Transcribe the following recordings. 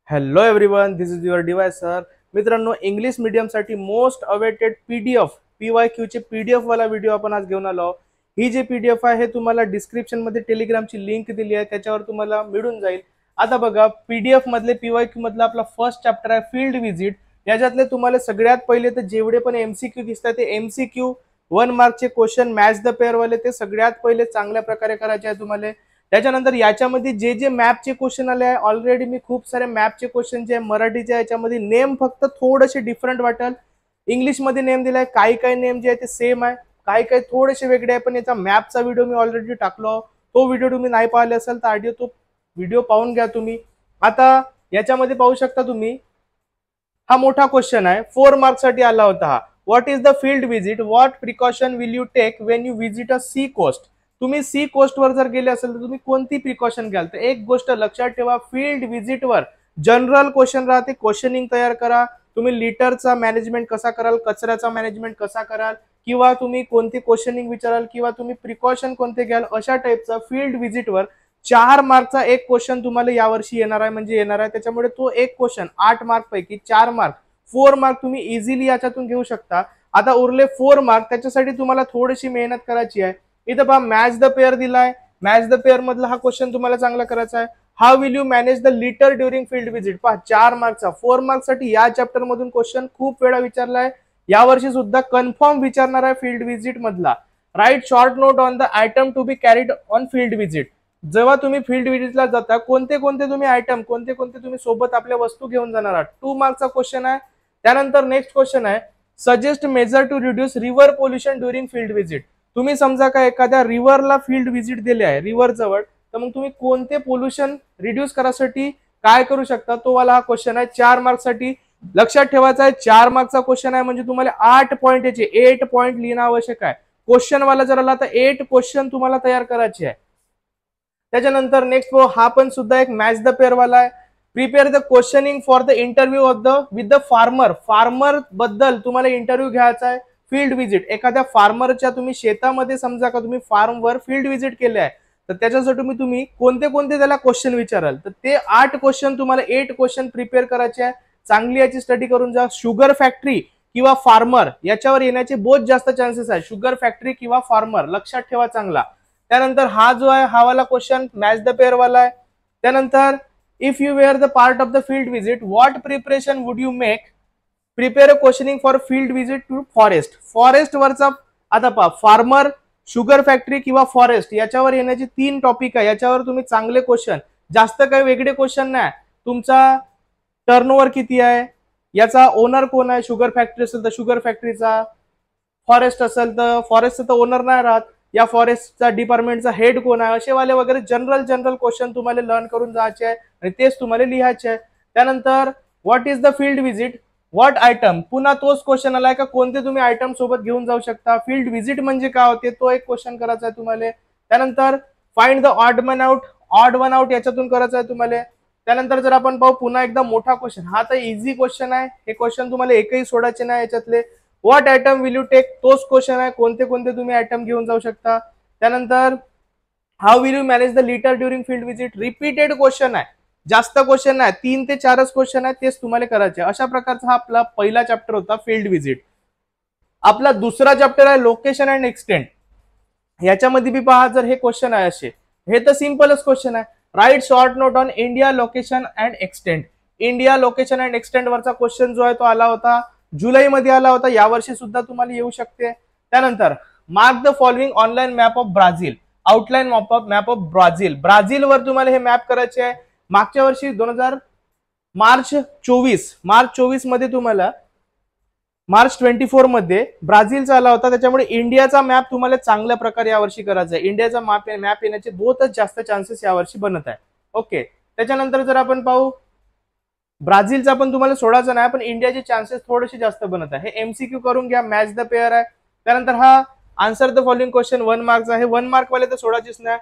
Hello everyone, this is your device sir. मित्रांनो, English मीडियमसाठी most awaited PDF PYQ चे PDF वाला video आपण आज घेऊन आलो. ही जी पीडीएफ आहे हे तुम्हाला डिस्क्रिप्शन मध्ये टेलिग्रामची लिंक दिली आहे, त्याच्यावर तुम्हाला मिळून जाईल. आता बघा, पीडीएफ मधले PYQ मधला आपला फर्स्ट चॅप्टर आहे फील्ड व्हिजिट. याच्यातले तुम्हाला सगळ्यात पहिले तर जेवढे पण एमसीक्यू दिसतात ते एमसीक्यू 1 मार्कचे क्वेश्चन मॅच द पेअर वाले ते सगळ्यात पहिले चांगल्या प्रकारे करायचे आहे तुम्हाला. त्याच्यानंतर याच्यामध्ये जे जे मॅपचे क्वेश्चन आले आहे, ऑलरेडी मी खूप सारे मॅपचे क्वेश्चन जे मराठीचे याच्यामध्ये नेम फक्त थोडेसे डिफरंट वाटेल. इंग्लिशमध्ये नेम दिलाय, काही काही नेम जे आहे ते सेम आहे, काही काही थोडेसे वेगळे आहे. पण याचा मॅपचा व्हिडिओ मी ऑलरेडी टाकलो, तो व्हिडिओ तुम्ही नाही पाहिले असेल तर आधी तो व्हिडिओ पाहून घ्या तुम्ही. आता याच्यामध्ये पाहू शकता तुम्ही, हा मोठा क्वेश्चन आहे, 4 मार्क्ससाठी आला होता हा. What is the field visit, what precaution will you take when you visit a sea coast. तुम्ही सी कोस्ट वर जर गेले असेल तर तुम्ही कोणती प्रिकॉशन घ्याल. तर एक गोष्ट लक्षात ठेवा, फील्ड व्हिजिट वर जनरल क्वेश्चन राहते, क्वेश्चनिंग तयार करा. तुम्ही लिटरचा मॅनेजमेंट कसा कराल, कचऱ्याचा मॅनेजमेंट कसा कराल, किंवा तुम्ही कोणती क्वेश्चनिंग विचाराल, किंवा तुम्ही प्रिकॉशन कोणते घ्याल, अशा टाइपचा फील्ड व्हिजिट वर 4 मार्कचा एक क्वेश्चन तुम्हाला यावर्षी येणार आहे, म्हणजे येणार आहे. त्याच्यामुळे तो एक क्वेश्चन 8 मार्क पैकी 4 मार्क, 4 मार्क तुम्ही इझिली याच्यातून घेऊ शकता. आता उरले 4 मार्क, त्याच्यासाठी तुम्हाला थोडीशी मेहनत करायची आहे. इथं पहा मॅच द पेअर दिलाय, मॅच द पेअर मधला हा क्वेश्चन तुम्हाला चांगला करायचा आहे. How will you manage the litter during field visit. पहा 4 मार्कचा, 4 मार्कसाठी या चॅप्टर मधून क्वेश्चन खूप वेळा विचारलाय, यावर्षी सुद्धा कन्फर्म विचारणार आहे फील्ड व्हिजिट मधला. Write short note on the item to be carried on field visit. जेव्हा तुम्ही फील्ड व्हिजिटला जाता, कोणते कोणते तुम्ही आयटम, कोणते कोणते तुम्ही सोबत आपल्या वस्तू घेऊन जाणार आहात. 2 मार्कचा क्वेश्चन आहे. त्यानंतर नेक्स्ट क्वेश्चन आहे, suggest measure to reduce river pollution during field visit. तुम्ही समजा का एखाद्या रिव्हरला फील्ड व्हिजिट दिले आहे, रिव्हर जवळ, तर मग तुम्ही कोणते पोल्युशन रिड्यूस करायसाठी काय करू शकता, तो वाला हा क्वेश्चन आहे 4 मार्क्ससाठी. लक्षात ठेवायचा आहे, 4 मार्कचा क्वेश्चन आहे म्हणजे तुम्हाला 8 पॉईंट याचे 8 पॉईंट लिहिणं आवश्यक आहे. क्वेश्चन वाला जर आला तर 8 क्वेश्चन तुम्हाला तयार करायचे आहे. त्याच्यानंतर नेक्स्ट हा पण सुद्धा एक मॅच द पेअर वाला आहे. Prepare the questioning for the interview of the with the farmer. Farmer बद्दल तुम्हाला इंटरव्ह्यू घ्यायचा आहे. फील्ड व्हिजिट, एखाद्या फार्मरच्या तुम्ही शेतामध्ये समजा का तुम्ही फार्मवर फील्ड व्हिजिट केले आहे, तर त्याच्यासाठी तुम्ही कोणते कोणते त्याला क्वेश्चन विचाराल, तर ते 8 क्वेश्चन तुम्हाला 8 क्वेश्चन प्रिपेअर करायचे आहे. चांगली याची स्टडी करून जा. शुगर फॅक्टरी किंवा फार्मर याच्यावर येण्याचे बहुत जास्त चान्सेस आहे. शुगर फॅक्टरी किंवा फार्मर लक्षात ठेवा चांगला. त्यानंतर हा जो आहे हा वाला क्वेश्चन मॅच द पेअर वाला आहे. त्यानंतर if you were the part of the field visit, what preparation would you make. Prepare a questioning for field visit to forest. Forest वरचा आता पहा, फार्मर, शुगर फॅक्टरी किंवा फॉरेस्ट याच्यावर येण्याचे 3 topic आहे. याच्यावर तुम्ही चांगले क्वेश्चन, जास्त काही वेगळे क्वेश्चन नाही. तुमचा टर्नओव्हर किती आहे, याचा ओनर कोण आहे, शुगर फॅक्टरी असेल तर शुगर फॅक्टरीचा, फॉरेस्ट असेल तर फॉरेस्टचा तर ओनर नाही राहत, या फॉरेस्टचा डिपार्टमेंटचा हेड कोण आहे, असे वाले वगैरे जनरल क्वेश्चन तुम्हाला लर्न करून जायचे आहे आणि तेच तुम्हाला लिहायचे आहे. त्यानंतर what is the field visit, what item. पुन्हा तोच क्वेश्चन आलाय का कोणते तुम्ही आयटम सोबत घेऊन जाऊ शकता. फील्ड व्हिजिट म्हणजे काय होते, तो एक क्वेश्चन करायचा आहे तुम्हाला. त्यानंतर find the odd one out, odd one out याच्यातून करायचं आहे तुम्हाला. त्यानंतर जर आपण पाहू पुन्हा एकदा मोठा क्वेश्चन, हा तर इझी क्वेश्चन आहे, हे क्वेश्चन तुम्हाला एकही सोडायचे नाही याच्यातले. What item will you take, तोच क्वेश्चन आहे, कोणते कोणते तुम्ही आयटम घेऊन जाऊ शकता. त्यानंतर how will you manage the litter during field visit. Repeated question आहे, जास्त क्वेश्चन आहे, 3 ते 4च क्वेश्चन आहे, तेच तुम्हाला करायचे. अशा प्रकारचा हा आपला पहिला चॅप्टर होता फील्ड व्हिजिट. आपला दुसरा चॅप्टर आहे लोकेशन अँड एक्सटेंड. याच्यामध्ये बी पहा, जर हे क्वेश्चन आहे असे, हे तर सिंपलच क्वेश्चन आहे. Write short note on India location and extent. India location and extent वरचा क्वेश्चन जो आहे तो आला होता, जुलैमध्ये आला होता, यावर्षी सुद्धा तुम्हाला येऊ शकते. त्यानंतर mark the following online map of Brazil. Outline map of Brazil. Brazil वर तुम्हाला हे मॅप करायचे आहे. मागच्या वर्षी मार्च 24 मध्ये तुम्हाला मार्च 24 मध्ये ब्राझीलचा आला होता. त्याच्यामुळे इंडियाचा मॅप तुम्हाला चांगल्या प्रकारे यावर्षी करायचा आहे. इंडियाचा मॅप येण्याचे बहुतच जास्त चान्सेस यावर्षी बनत आहे. ओके. त्याच्यानंतर जर आपण पाहू, ब्राझीलचा पण तुम्हाला सोडायचा नाही, पण इंडियाचे चान्सेस थोडेसे जास्त बनत आहे. हे एमसीक्यू करून घ्या, मॅच द पेअर आहे. त्यानंतर हा answer the following question 1 marks आहे. 1 मार्क वाले तर सोडायचीच नाही.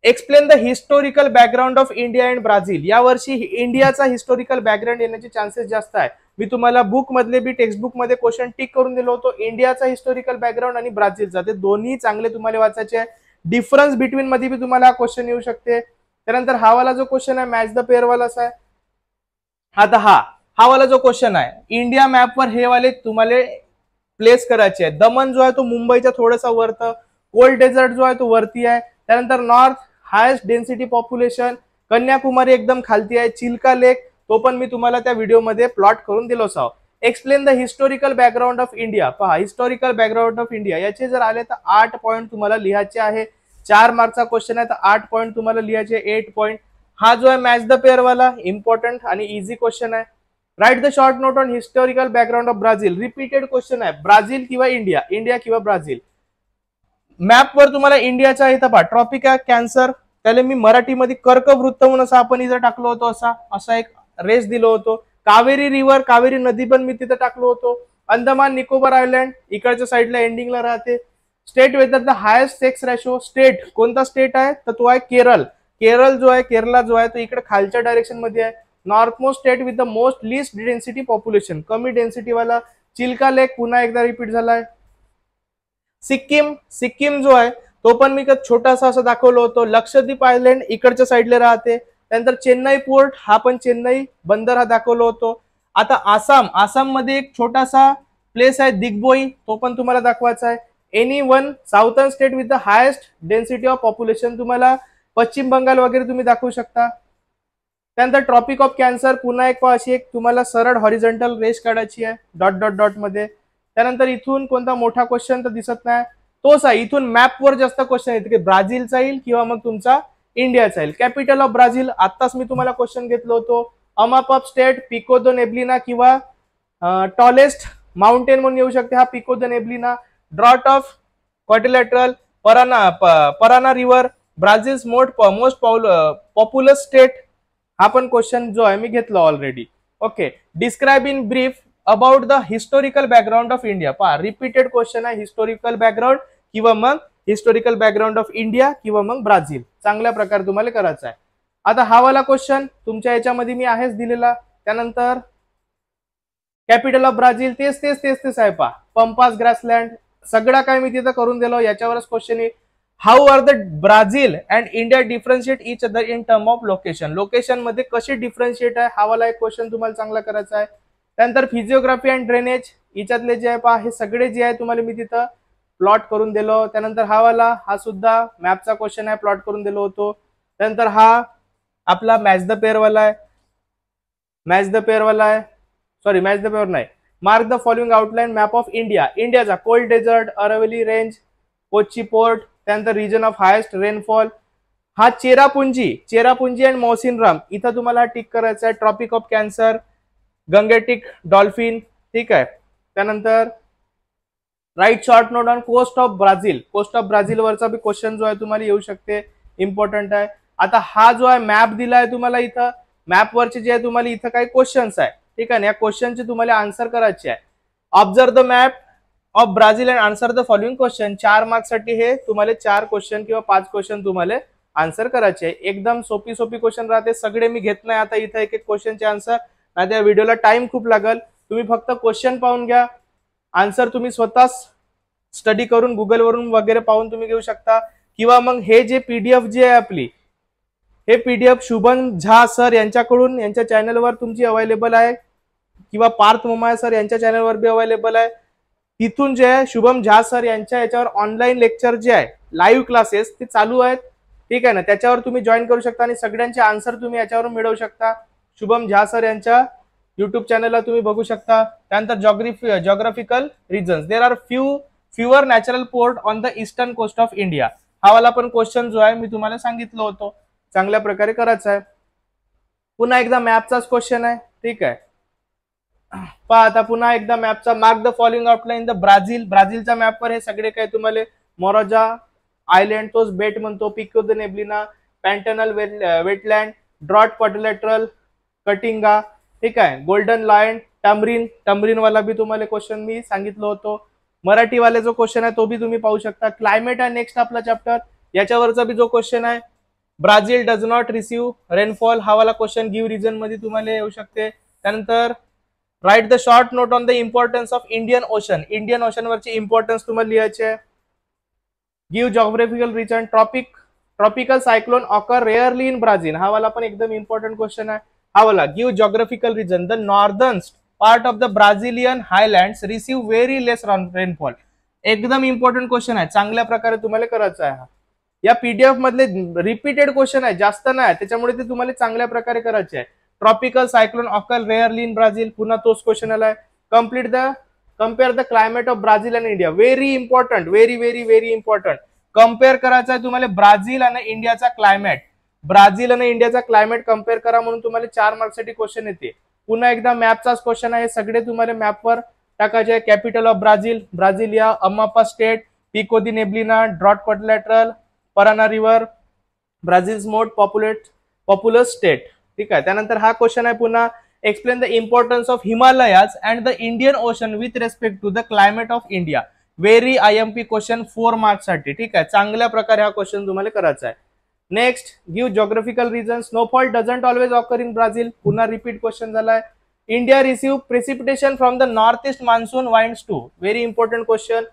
Explain the historical background of India and Brazil. यावर्षी इंडियाचा हिस्टोरिकल बॅकग्राऊंड येण्याचे चान्सेस जास्त आहे. मी तुम्हाला बुक मधले बी टेक्स्टबुक मध्ये क्वेश्चन टिक करून दिलो होतो. इंडियाचा हिस्टोरिकल बॅकग्राऊंड आणि ब्राझीलचा, ते दोन्ही चांगले तुम्हाला वाचायचे आहे. डिफरन्स बिटवीन मध्ये बी तुम्हाला क्वेश्चन येऊ शकते. त्यानंतर हा वाला जो क्वेश्चन आहे मॅच द पेअर वालाच आहे. आता हा वाला जो क्वेश्चन आहे इंडिया मॅपवर हे वाले तुम्हाला प्लेस करायचे आहे. दमन जो आहे तो मुंबईच्या थोडासा वरत, कोल्ड डेझर्ट जो आहे तो वरती आहे, त्यानंतर north highest density population, Kanyakumari एकदम खालती आहे, चिल्का लेक तो पण मी तुम्हाला त्या व्हिडिओमध्ये प्लॉट करून दिलो असाव. Explain the historical background of India. पहा हिस्टोरिकल बॅकग्राऊंड ऑफ इंडिया याचे जर आले तर 8 पॉईंट तुम्हाला लिहायचे आहे. 4 मार्कचा क्वेश्चन आहे तर 8 पॉईंट तुम्हाला लिहायचे, 8 पॉईंट. हा जो आहे मॅच द पेअर वाला इम्पॉर्टंट आणि इझी क्वेश्चन आहे. Right the short note on historical background of Brazil. Repeated question आहे, ब्राझील किंवा इंडिया, इंडिया किंवा ब्राझील. मॅपवर तुम्हाला इंडियाचा इथं पहा ट्रॉपिक आहे कॅन्सर, त्याला मी मराठीमध्ये कर्कवृत्त म्हणून असं आपण इथं टाकलो होतो, असा एक रेस दिलो होतो. कावेरी रिव्हर, कावेरी नदी पण मी तिथं टाकलो होतो. अंदमान निकोबार आयलँड इकडच्या साईडला एंडिंगला राहते. State with the highest sex ratio. State कोणता स्टेट आहे तर तो आहे केरळ. केरळ जो आहे, केरला जो आहे तो इकडे खालच्या डायरेक्शन मध्ये आहे. North most state with the most list density population, कमी डेन्सिटी वाला चिल्का लेक पुन्हा एकदा रिपीट झालाय. सिक्कीम, सिक्कीम जो आहे तो पण मी छोटासा असं दाखवलं होतं. लक्षद्वीप आयलँड इकडच्या साईडला राहते. त्यानंतर चेन्नई पोर्ट, हा पण चेन्नई बंदर हा दाखवलो होतो. आता आसाम, आसाम मध्ये एक छोटासा प्लेस आहे दिग्बोई, तो पण तुम्हाला दाखवायचा आहे. Any one Southern state with the highest density of population, तुम्हाला पश्चिम बंगाल वगैरे तुम्ही दाखवू शकता. त्यानंतर ट्रॉपिक ऑफ कॅन्सर, पुन्हा एक अशी एक तुम्हाला सरळ हॉरिझॉन्टल रेस काढायची आहे डॉट डॉट डॉट मध्ये. त्यानंतर इथून कोणता मोठा क्वेश्चन तर दिसत नाही, तोच आहे. इथून मॅपवर जास्त क्वेश्चन येते की ब्राझीलचा येईल किंवा मग तुमचा इंडियाचा येईल. कॅपिटल ऑफ ब्राझील, आताच मी तुम्हाला क्वेश्चन घेतलं होतो. Amapa of state, Pico da Neblina किंवा टॉलेस्ट माउंटेन म्हणून येऊ शकते हा Pico da Neblina. Drought of quadrilateral, Parana river, Brazil's most populous state, हा पण क्वेश्चन जो आहे मी घेतला already. Okay. Describe in brief about the historical background of India. पहा रिपीटेड क्वेश्चन आहे, हिस्टोरिकल बॅकग्राऊंड किंवा मग हिस्टोरिकल बॅकग्राऊंड ऑफ इंडिया किंवा मग ब्राझील, चांगल्या प्रकारे तुम्हाला करायचा आहे. आता हा वाला क्वेश्चन तुमच्या याच्यामध्ये मी आहेच दिलेला. त्यानंतर कॅपिटल ऑफ ब्राझील, तेच आहे पहा. पंपास ग्रासलँड, सगळं काय मी तिथं करून दिलो, याच्यावरच क्वेश्चन आहे. How are the Brazil and India differentiate each other in term of location. Location मध्ये कशी डिफरन्शिएट आहे, हा वाला एक क्वेश्चन तुम्हाला चांगला करायचा आहे. त्यानंतर फिजिओग्राफी अँड ड्रेनेज, याच्यातले जे आहे पहा हे सगळे जे आहे तुम्हाला मी तिथं प्लॉट करून दिलो. त्यानंतर हा वाला, हा सुद्धा मॅपचा क्वेश्चन आहे, प्लॉट करून दिलो होतो. त्यानंतर हा आपला मॅच द पेअर वाला आहे, मॅच द पेअर नाही. Mark the following outline map of India. इंडियाचा cold desert, Aravalli range, Kochi port, त्यानंतर रिजन ऑफ हायेस्ट रेनफॉल. हा चेरापुंजी अँड मौसिनराम, इथं तुम्हाला टिक करायचं आहे. Tropic of cancer, Gangetic dolphin, ठीक आहे. त्यानंतर write short note on coast of Brazil. Coast of Brazil वरचा बी क्वेश्चन जो आहे तुम्हाला येऊ शकते, इम्पॉर्टंट आहे. आता हा जो आहे मॅप दिलाय तुम्हाला, इथं मॅप वरचे जे आहे तुम्हाला इथं काही क्वेश्चन्स आहे, ठीक आहे. या क्वेश्चनचे तुम्हाला आन्सर करायचे आहे. Observe the map of Brazil and answer the following question. 4 मार्क्ससाठी हे तुम्हाला 4 क्वेश्चन किंवा 5 क्वेश्चन तुम्हाला आन्सर करायचे आहे. एकदम सोपी क्वेश्चन राहते, सगळे मी घेत नाही आता इथं एक क्वेश्चनचे आन्सर, नाही त्या व्हिडिओला टाइम खूप लागल. तुम्ही फक्त क्वेश्चन पाहून घ्या, आन्सर तुम्ही स्वतः स्टडी करून गुगलवरून वगैरे पाहून तुम्ही घेऊ शकता. किंवा मग हे जे पीडीएफ जे आहे आपली, हे पीडीएफ शुभम झा सर यांच्याकडून यांच्या चॅनलवर तुमची अवेलेबल आहे, किंवा पार्थ मोमाया सर यांच्या चॅनलवर बी अवेलेबल आहे. तिथून जे आहे शुभम झा सर यांच्या याच्यावर ऑनलाईन लेक्चर जे आहे, लाईव्ह क्लासेस ते चालू आहेत, ठीक आहे ना. त्याच्यावर तुम्ही जॉईन करू शकता आणि सगळ्यांचे आन्सर तुम्ही याच्यावरून मिळवू शकता. शुभम झा सर यांच्या युट्यूब चॅनलला तुम्ही बघू शकता. त्यानंतर geographical reasons, there are fewer natural port on the eastern coast of India. हा वाला पण क्वेश्चन जो आहे मी तुम्हाला सांगितलं होतं, चांगल्या प्रकारे करायचा आहे. पुन्हा एकदा मॅपचाच क्वेश्चन आहे, ठीक आहे. पहा आता पुन्हा एकदा मॅपचा. Mark the following outline the Brazil. ब्राझीलच्या मॅपवर हे सगळे काय तुम्हाला मोराजा आयलँड, तोच बेट म्हणतो, Pico da Neblina, Pantanal wetland, drought quadrilateral, Caatinga, ठीक आहे. गोल्डन लायन, टमरीन वाला बी तुम्हाला क्वेश्चन मी सांगितलं होतं. मराठीवाले जो क्वेश्चन आहे तो बी तुम्ही पाहू शकता. क्लायमेट आहे नेक्स्ट आपला चॅप्टर, याच्यावरचा बी जो क्वेश्चन आहे, Brazil does not receive rainfall, हा वाला क्वेश्चन गिव्ह रिजन मध्ये तुम्हाला येऊ शकते. त्यानंतर write the short note on the importance of Indian ocean. Indian ocean वरची इम्पॉर्टन्स तुम्हाला लिहायची आहे. Give geographical region. Tropical cyclone occur rarely in Brazil, हा वाला पण एकदम इम्पॉर्टंट क्वेश्चन आहे. हा वाला give geographical region the northern part of the Brazilian highlands receive very less rainfall. एकदम इम्पॉर्टंट क्वेश्चन आहे, चांगल्या प्रकारे तुम्हाला करायचा आहे. या पीडीएफ मधले रिपीटेड क्वेश्चन आहे, जास्त नाही, त्याच्यामुळे ते तुम्हाला चांगल्या प्रकारे करायचे आहे. Tropical cyclone occur rarely in Brazil, पुन्हा तोच क्वेश्चन आलाय. Compare the climate of Brazil and India, very important, very very very important. Compare करायचा आहे तुम्हाला ब्राझील आणि इंडियाचा क्लायमेट. ब्राझील आणि इंडियाचा क्लायमेट कम्पेअर करा म्हणून तुम्हाला 4 मार्क्ससाठी क्वेश्चन येते. पुन्हा एकदा मॅपचाच क्वेश्चन आहे, सगळे तुम्हाला मॅपवर टाकायचे आहे. Capital of Brazil, Brasilia, Amapa state, Pico de Neblina, drought quadrilateral, Parana river, Brazil's most populous state. ठीक आहे. त्यानंतर हा क्वेश्चन आहे पुन्हा, explain the importance of Himalayas and the Indian ocean with respect to the climate of India. Very IMP question 4 marks साठी. ठीक आहे, चांगल्या प्रकारे हा क्वेश्चन तुम्हाला करायचा आहे. Next, give geographical reason. Snowfall doesn't always occur in Brazil, पुन्हा रिपीट क्वेश्चन झालाय. India receive precipitation from the north east monsoon winds too, very important question.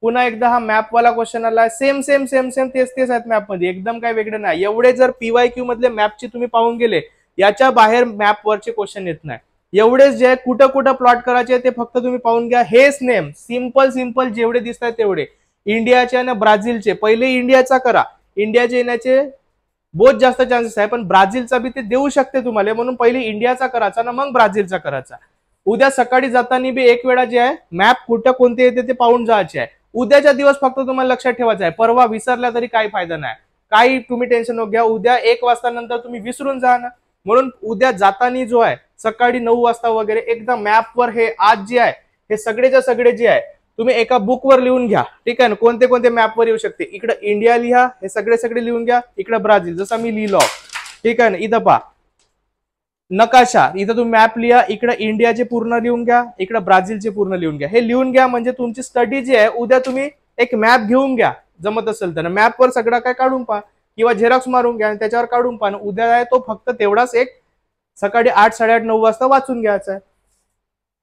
पुन्हा एकदा हा मॅप वाला क्वेश्चन आलाय. सेम सेम सेम सेम तेच आहेत map मध्ये, एकदम काय वेगळे नाही. एवढे जर पीवायक्यू मधले मॅपची तुम्ही पाहून गेले, याच्या बाहेर मॅप वरचे क्वेश्चन येत नाही. एवढेच जे कुठं कुठं प्लॉट करायचे ते फक्त तुम्ही पाहून घ्या. हेच नेम सिंपल सिंपल जेवढे दिसत आहेत तेवढे इंडियाचे आणि ब्राझीलचे. पहिले इंडियाचा करा, इंडियाचे येण्याचे बहुत जास्त चान्सेस आहे, पण ब्राझीलचा बी ते देऊ शकते तुम्हाला, म्हणून पहिले इंडियाचा करायचा ना मग ब्राझीलचा करायचा. उद्या सकाळी जाताना बी एक वेळा जे आहे मॅप कुठं कोणते येते ते पाहून जायचे आहे. उद्याचा दिवस फक्त तुम्हाला लक्षात ठेवायचा आहे, परवा विसरला तरी काही फायदा नाही. काही तुम्ही टेन्शन न घ्या, उद्या 1 वाजता नंतर तुम्ही विसरून जा ना. म्हणून उद्या जाताना जो आहे सकाळी 9 वाजता वगैरे एकदा मॅपवर हे आज जे आहे हे सगळेच्या सगळे जे आहे तुम्ही एका बुकवर लिहून घ्या. ठीक आहे ना, कोणते कोणते मॅपवर येऊ शकते. इकडे इंडिया लिहा, हे सगळे सगळे लिहून घ्या. इकडे ब्राझील, जसं मी लिहिलो. ठीक आहे ना, इथं पहा नकाशा, इथं तुम्ही मॅप लिहा. इकडे इंडियाचे पूर्ण लिहून घ्या, इकडे ब्राझीलचे पूर्ण लिहून घ्या. हे लिहून घ्या म्हणजे तुमची स्टडी जी आहे उद्या तुम्ही एक मॅप घेऊन घ्या, जमत असेल तर मॅपवर सगळं काय काढून पहा किंवा झेरॉक्स मारून घ्या आणि त्याच्यावर काढून पहा. उद्या आहे तो फक्त तेवढाच एक सकाळी 8, 8:30, 9 वाजता वाचून घ्यायचा आहे.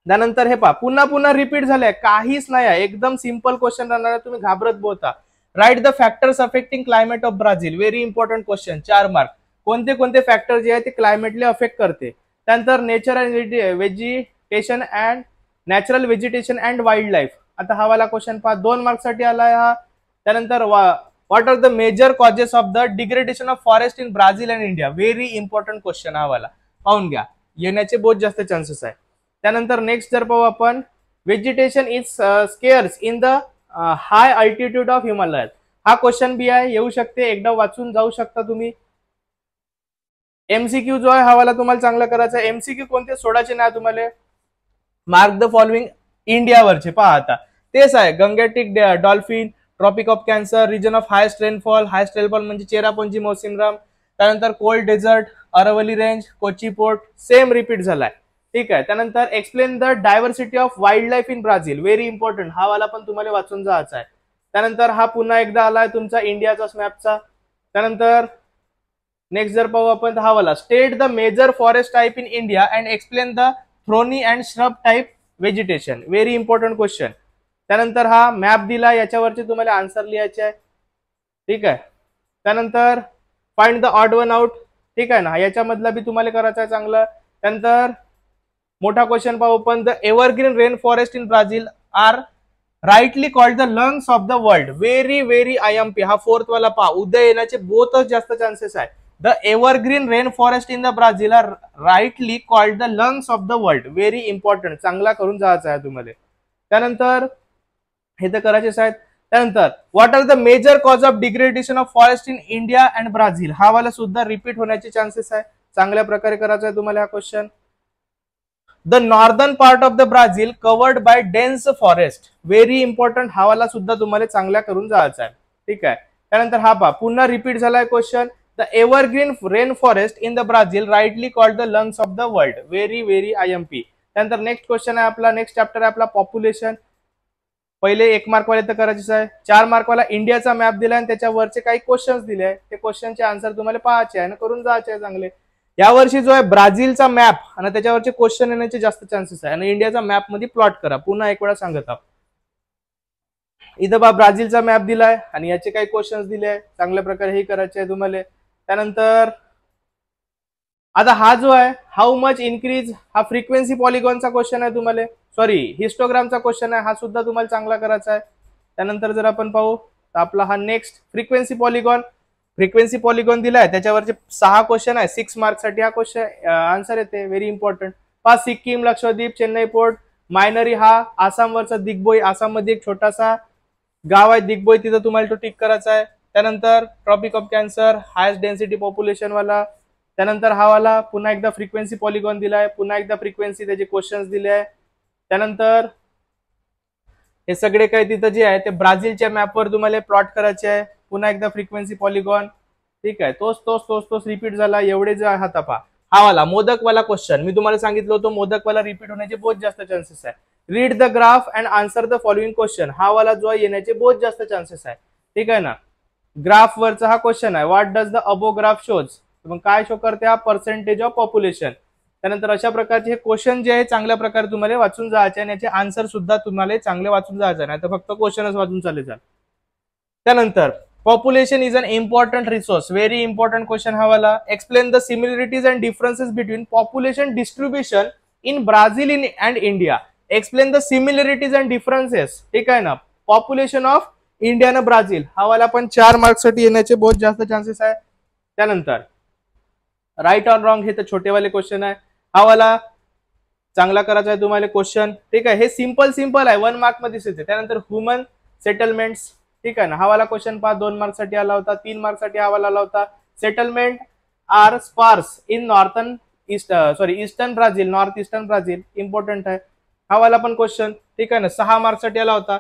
त्यानंतर हे पहा पुन्हा पुन्हा रिपीट झालंय, काहीच नाही आहे, एकदम सिंपल क्वेश्चन राहणार आहे, तुम्ही घाबरत बोलता. Write the factors affecting climate of Brazil, very important question, 4 mark. कोणते कोणते फॅक्टर जे आहे ते क्लायमेटला अफेक्ट करते. त्यानंतर nature and vegetation and natural vegetation and wild life. आता हा वाला क्वेश्चन पहा, 2 मार्क्ससाठी आलाय हा. त्यानंतर what are the major causes of the degradation of forest in Brazil and India, very important question हा वाला, पाहून घ्या, येण्याचे बहुत जास्त चान्सेस आहे. त्यानंतर नेक्स्ट जर पाहू आपण, vegetation is scarce in the high altitude of हिमालयात. हा क्वेश्चन बी आहे, येऊ शकते, एकदा वाचून जाऊ शकता तुम्ही. एमसीक्यू जो आहे हा वाला तुम्हाला चांगला करायचा आहे. एमसीक्यू कोणते सोडायचे नाही तुम्हाला. मार्क द फॉलोइंग इंडियावरचे पहा, आता तेच आहे. Gangetic dolphin, tropic of cancer, region of highest rainfall. Highest rainfall म्हणजे चेरापुंजी, मौसिनराम. त्यानंतर cold desert, Aravalli range, Kochi port, same repeat झालाय. ठीक आहे. त्यानंतर explain the diversity of wild life in Brazil, very important, हा वाला पण तुम्हाला वाचून जायचा आहे. त्यानंतर हा पुन्हा एकदा आलाय तुमचा इंडियाचा मॅपचा. त्यानंतर नेक्स्ट जर पाहू आपण हा वाला, state the major forest type in India and explain the thorny and shrub type vegetation, very important question. त्यानंतर हा मॅप दिला, याच्यावरचे तुम्हाला आन्सर लिहायचे आहे. ठीक आहे. त्यानंतर find the odd one out. ठीक आहे ना, याच्यामधला बी तुम्हाला करायचं आहे चांगलं. त्यानंतर मोठा क्वेश्चन पाहू पण, the evergreen rain forest in Brazil are rightly called the lungs of the world, very very IMP. हा 4th वाला पहा, उद्या येण्याचे बहुतच जास्त चान्सेस आहे. The evergreen rain forest in the Brazil are rightly called the lungs of the world, very important, चांगला करून जायचा आहे तुम्हाला. त्यानंतर हे तर करायचेच आहेत. त्यानंतर what are the major cause of degradation of forest in India and Brazil, हा वाला सुद्धा रिपीट होण्याचे चान्सेस आहे, चांगल्या प्रकारे करायचा आहे तुम्हाला हा question. The northern part of the Brazil covered by dense forest, very important, हा वाला सुद्धा तुम्हाला चांगल्या करून जायचा आहे. ठीक आहे. त्यानंतर हा पहा पुन्हा रिपीट झालाय question, the evergreen rain forest in the Brazil rightly called the lungs of the world, very very IMP. त्यानंतर नेक्स्ट क्वेश्चन आहे आपला, नेक्स्ट चॅप्टर आहे आपला पॉप्युलेशन. पहिले 1 मार्क वाले तर करायचेच आहे. 4 मार्क वाला इंडियाचा मॅप दिलाय आणि त्याच्यावरचे काही क्वेश्चन्स दिले आहे, ते क्वेश्चनचे आन्सर तुम्हाला पाहायचे आहे आणि करून जायचे आहे चांगले. यावर्षी जो आहे ब्राझीलचा मॅप आणि त्याच्यावरचे क्वेश्चन येण्याचे जास्त चान्सेस आहे आणि इंडियाचा मॅप मध्ये प्लॉट करा. पुन्हा एक वेळा सांगत आहोत, इथं बा ब्राझीलचा मॅप दिलाय आणि याचे काही क्वेश्चन्स दिले आहे, चांगल्या प्रकारे हे करायचे आहे तुम्हाला. त्यानंतर आता हा जो आहे हाऊ मच इन्क्रीज, हा फ्रिक्वेन्सी पॉलिगॉनचा क्वेश्चन आहे तुम्हाला, सॉरी हिस्टोग्रामचा क्वेश्चन आहे, हा सुद्धा तुम्हाला चांगला करायचा आहे. त्यानंतर जर आपण पाहू तर आपला हा नेक्स्ट फ्रिक्वेन्सी पॉलिगॉन दिलाय, त्याच्यावरचे 6 क्वेश्चन आहे, 6 मार्क साठी हा क्वेश्चन आन्सर येते, very important. Sikkim, Lakshadweep, Chennai port, मायनरी हा आसामवरचा दिग्बोई, आसाममध्ये एक छोटासा गाव आहे दिग्बोई, तिथं तुम्हाला तो टिक करायचा आहे. त्यानंतर tropic of cancer, highest density population वाला. त्यानंतर हा वाला पुन्हा एकदा फ्रिक्वेन्सी पॉलिगॉन दिलाय, पुन्हा एकदा फ्रिक्वेन्सी त्याचे क्वेश्चन्स दिले आहे. त्यानंतर हे सगळे काही तिथं जे आहे ते ब्राझीलच्या मॅपवर तुम्हाला प्लॉट करायचे आहे. पुन्हा एकदा फ्रिक्वेन्सी पॉलिगॉन, ठीक आहे, तोच रिपीट झाला. एवढे जे आहे पहा, हा वाला मोदक वाला क्वेश्चन मी तुम्हाला सांगितलं होतं, मोदक वाला रिपीट होण्याचे बहुत जास्त चान्सेस आहे. Read the graph and answer the following question, हा वाला जो येण्याचे बहुत जास्त चान्सेस आहे, ठीक आहे ना. ग्राफ वरचा हा क्वेश्चन आहे, what does the above graph shows, मग काय शो करते हा, पर्सेंटेज ऑफ पॉप्युलेशन. त्यानंतर अशा प्रकारचे हे क्वेश्चन जे आहे चांगल्या प्रकारे तुम्हाला वाचून जायचे आणि याचे आन्सर सुद्धा तुम्हाला चांगले वाचून जायचे, नाही तर फक्त क्वेश्चनच वाचून चालले जाल. त्यानंतर population is an important resource, very important question हा वाला. Explain the similarities and differences between population distribution in Brazil and India. Explain the similarities and differences, ठीक आहे ना, पॉप्युलेशन ऑफ इंडिया आणि ब्राझील, हा वाला पण 4 मार्क साठी येण्याचे बहुत जास्त चान्सेस आहे. त्यानंतर राईट ऑर रॉंग, हे तर छोटेवाले क्वेश्चन आहे, हा वाला चांगला करायचा आहे तुम्हाला क्वेश्चन, ठीक आहे. हे सिंपल आहे, 1 मार्क मध्ये येते. त्यानंतर ह्युमन सेटलमेंट्स, ठीक आहे ना, हा वाला क्वेश्चन 2 मार्क साठी आला होता, 3 मार्क साठी हा वाला आला होता. Settlement are sparse in eastern Brazil, north eastern Brazil, important आहे, हा वाला पण क्वेश्चन, ठीक आहे ना, 6 मार्क साठी आला होता.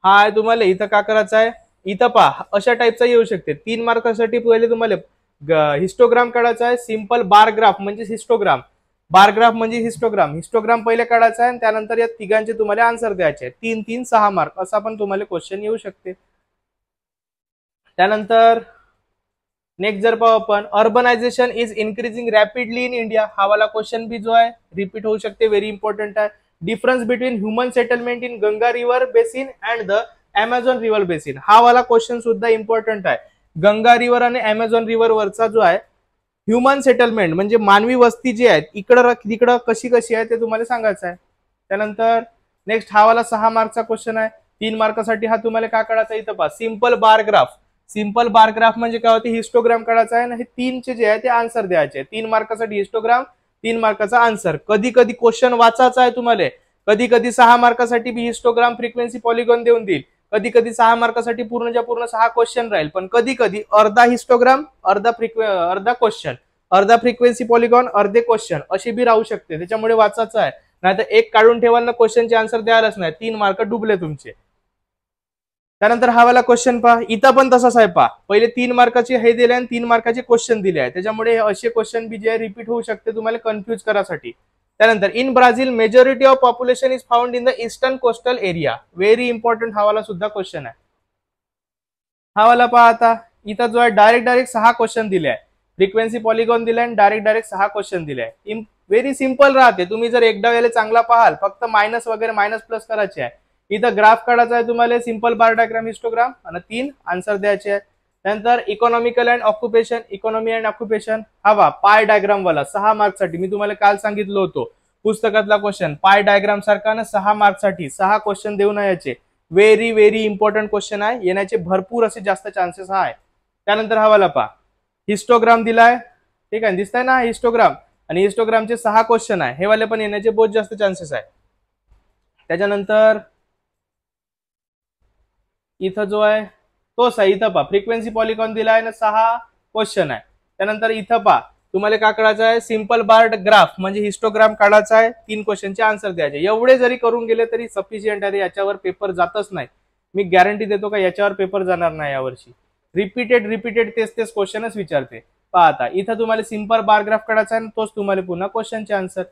हा आहे तुम्हाला इथं का करायचा आहे, इथं पहा अशा टाईपचा येऊ शकते. 3 मार्कासाठी पहिले तुम्हाला हिस्टोग्राम काढायचा आहे, सिंपल बार ग्राफ म्हणजे हिस्टोग्राम, हिस्टोग्राम पहिले काढायचा आहे आणि त्यानंतर या तिघांचे तुम्हाला आन्सर द्यायचे, 3 6 मार्क असा पण तुम्हाला क्वेश्चन येऊ शकते. त्यानंतर नेक्स्ट जर पाहू आपण, urbanisation is increasing rapidly in India, हा वाला क्वेश्चन भी जो आहे रिपीट होऊ शकते, व्हेरी इम्पॉर्टंट आहे. Difference between human settlement in Ganga river basin and the Amazon river basin, हा वाला क्वेश्चन सुद्धा इम्पॉर्टंट आहे. गंगा रिव्हर आणि अमेझॉन रिव्हर वरचा जो आहे ह्युमन सेटलमेंट म्हणजे मानवी वस्ती जी आहे इकडं तिकडं कशी आहे ते तुम्हाला सांगायचं आहे. त्यानंतर नेक्स्ट हा वाला 6 मार्कचा क्वेश्चन आहे, 3 मार्कासाठी हा तुम्हाला काय काढायचा इथं पहा, सिंपल बार ग्राफ म्हणजे काय होते, हिस्टोग्राम काढायचा आहे आणि हे 3चे जे आहे ते आन्सर द्यायचे, 3 मार्कासाठी हिस्टोग्राम, 3 मार्काचा आन्सर. कधी क्वेश्चन वाचायचा आहे तुम्हाला, कधी 6 मार्कासाठी बी हिस्टोग्राम फ्रिक्वेन्सी पॉलिगॉन देऊन देईल, कधी 6 मार्कासाठी पूर्णच्या पूर्ण 6 क्वेश्चन राहील, पण कधी अर्धा हिस्टोग्राम अर्धा क्वेश्चन, अर्धा फ्रिक्वेन्सी पॉलिगॉन अर्धे क्वेश्चन अशी बी राहू शकते. त्याच्यामुळे वाचायचं आहे, नाही तर एक काढून ठेवायला क्वेश्चनचे आन्सर द्यायलाच नाही, 3 मार्क डुबले तुमचे. त्यानंतर हा वाला क्वेश्चन पहा, इथं पण तसाच आहे पहा, पहिले 3 मार्काचे हे दिले आणि 3 मार्काचे क्वेश्चन दिले आहे, त्याच्यामुळे असे क्वेश्चन बी जे रिपीट होऊ शकते तुम्हाला कन्फ्युज करासाठी. त्यानंतर in Brazil majority of population is found in the eastern coastal area, very important हा वाला सुद्धा क्वेश्चन आहे. हा वाला पहा, आता इथं जो आहे डायरेक्ट 6 क्वेश्चन दिले आहे, फ्रिक्वेन्सी पॉलिगॉन दिले आणि डायरेक्ट 6 क्वेश्चन दिले आहे. व्हेरी सिंपल राहते, तुम्ही जर एकदा वेळेला चांगला पाहाल, फक्त मायनस प्लस करायचे आहे. इथं ग्राफ काढायचा आहे तुम्हाला, सिंपल बार डायग्राम हिस्टोग्राम आणि 3 आन्सर द्यायचे आहे. त्यानंतर economical and occupation, economy and occupation, हा पाय डायग्राम वाला 6 मार्क साठी, मी तुम्हाला काल सांगितलं होतं पुस्तकातला क्वेश्चन, पाय डायग्राम सारखा ना 6 मार्क साठी 6 क्वेश्चन देऊन याचे, व्हेरी इम्पॉर्टंट क्वेश्चन आहे, येण्याचे भरपूर असे जास्त चान्सेस आहे. त्यानंतर हा वाला पहा, हिस्टोग्राम दिलाय, ठीक आहे, दिसतंय ना हिस्टोग्राम, आणि हिस्टोग्रामचे 6 क्वेश्चन आहे, हे वाले पण येण्याचे बहुत जास्त चान्सेस आहे. त्याच्यानंतर इथं जो आहे तोच आहे, इथं पहा फ्रिक्वेन्सी पॉलिगॉन दिलाय ना 6 क्वेश्चन आहे. त्यानंतर इथं पहा तुम्हाला काय करायचं आहे, सिंपल बार ग्राफ म्हणजे हिस्टोग्राम काढायचा आहे, 3 क्वेश्चनचे आन्सर द्यायचे. एवढे जरी करून गेले तरी सफिशियंट आहे, याच्यावर पेपर जातच नाही, मी गॅरंटी देतो का याच्यावर पेपर जाणार नाही यावर्षी. रिपीटेड तेच क्वेश्चनच विचारते. पहा आता इथं तुम्हाला सिंपल बार ग्राफ काढायचा आहे, तोच तुम्हाला पुन्हा क्वेश्चनचे आन्सर.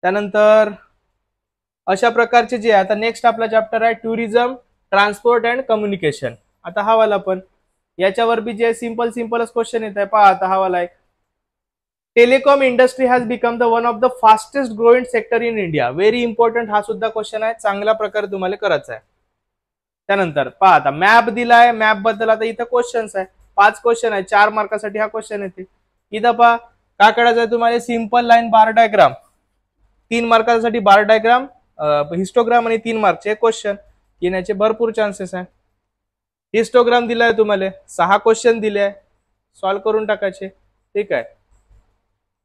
त्यानंतर अशा प्रकारचे जे आहे, आता नेक्स्ट आपला चॅप्टर आहे टुरिझम, ट्रान्सपोर्ट अँड कम्युनिकेशन. आता हा वाला पण याच्यावर बी जे सिंपलच क्वेश्चन येत आहे. पहा आता हा वाला एक, telecom industry has become the one of the fastest growing sector in India, very important हा सुद्धा क्वेश्चन आहे, चांगल्या प्रकारे तुम्हाला करायचा आहे. त्यानंतर पहा आता मॅप दिलाय, मॅप बद्दल आता इथं क्वेश्चन्स आहे, 5 क्वेश्चन आहे, 4 मार्कासाठी हा क्वेश्चन येते. इथं पहा काय करायचं आहे तुम्हाला, सिंपल लाईन बार डायग्राम 3 मार्कासाठी बार डायग्राम, हिस्टोग्राम आणि 3 मार्कचे क्वेश्चन येण्याचे भरपूर चान्सेस आहे. हिस्टोग्राम दिलाय तुम्हाला, 6 क्वेश्चन दिले आहे, सॉल्व्ह करून टाकायचे. ठीक आहे.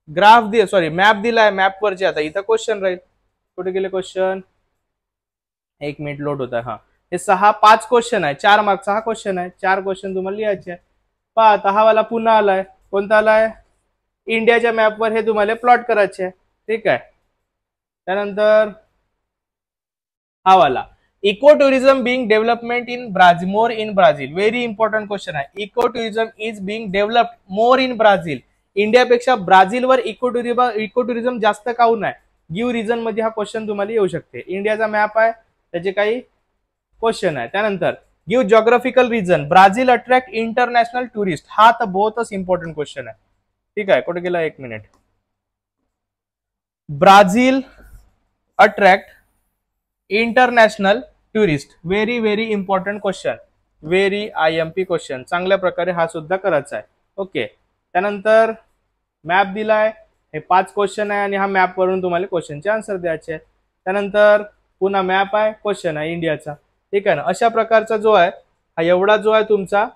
ग्राफ मॅप दिलाय, मॅप वरचे आता इथं क्वेश्चन राहील. कुठे गेले क्वेश्चन, 1 मिनिट लोड होत आहे. हा हे 5 क्वेश्चन आहे, 4 मार्क 6 क्वेश्चन आहे, 4 क्वेश्चन तुम्हाला लिहायचे आहे. पहा आता हा वाला पुन्हा आलाय, कोणता आलाय, इंडियाच्या मॅपवर हे तुम्हाला प्लॉट करायचे आहे. ठीक आहे. त्यानंतर हा वाला, eco tourism being development in Brazil, more in Brazil. Very important question आहे. Eco tourism is being developed more in Brazil. इंडियापेक्षा ब्राझीलवर इको टुरिझम जास्त काऊन आहे, गिव्ह रिझन मध्ये हा क्वेश्चन तुम्हाला येऊ शकते. इंडियाचा मॅप आहे, त्याचे काही क्वेश्चन आहे. त्यानंतर give geographical reason, Brazil attract international tourist. हा तर बहुतच इम्पॉर्टंट क्वेश्चन आहे. ठीक आहे. कुठे गेला, 1 minute. Brazil attract international tourist. Very very important question, very IMP question. चांगल्या प्रकारे हा सुद्धा करायचा आहे. ओके. त्यानंतर मॅप दिलाय, हे 5 क्वेश्चन आहे आणि हा मॅप वरून तुम्हाला क्वेश्चनचे आन्सर द्यायचे आहे. त्यानंतर पुन्हा मॅप आहे, क्वेश्चन आहे इंडियाचा. ठीक आहे ना. अशा प्रकारचा जो आहे हा एवढा जो आहे तुमचा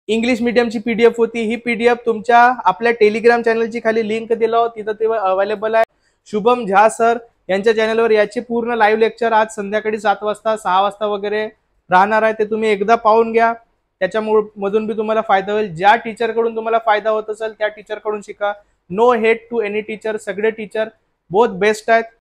इंग्लिश मीडियमची PDF होती. ही PDF तुमच्या आपल्या टेलिग्राम चॅनलची खाली लिंक दिलं, तिथं ते अवेलेबल आहे. शुभम झा सर यांच्या चॅनलवर याचे पूर्ण लाईव्ह लेक्चर आज संध्याकाळी 7 वाजता 6 वाजता वगैरे राहणार आहे. ते तुम्ही एकदा पाहून घ्या, त्याच्यामधून बी तुम्हाला फायदा होईल. ज्या टीचरकडून तुम्हाला फायदा होत असेल त्या टीचरकडून शिका. No hate to any teacher, सगळे टीचर बहुत बेस्ट आहेत.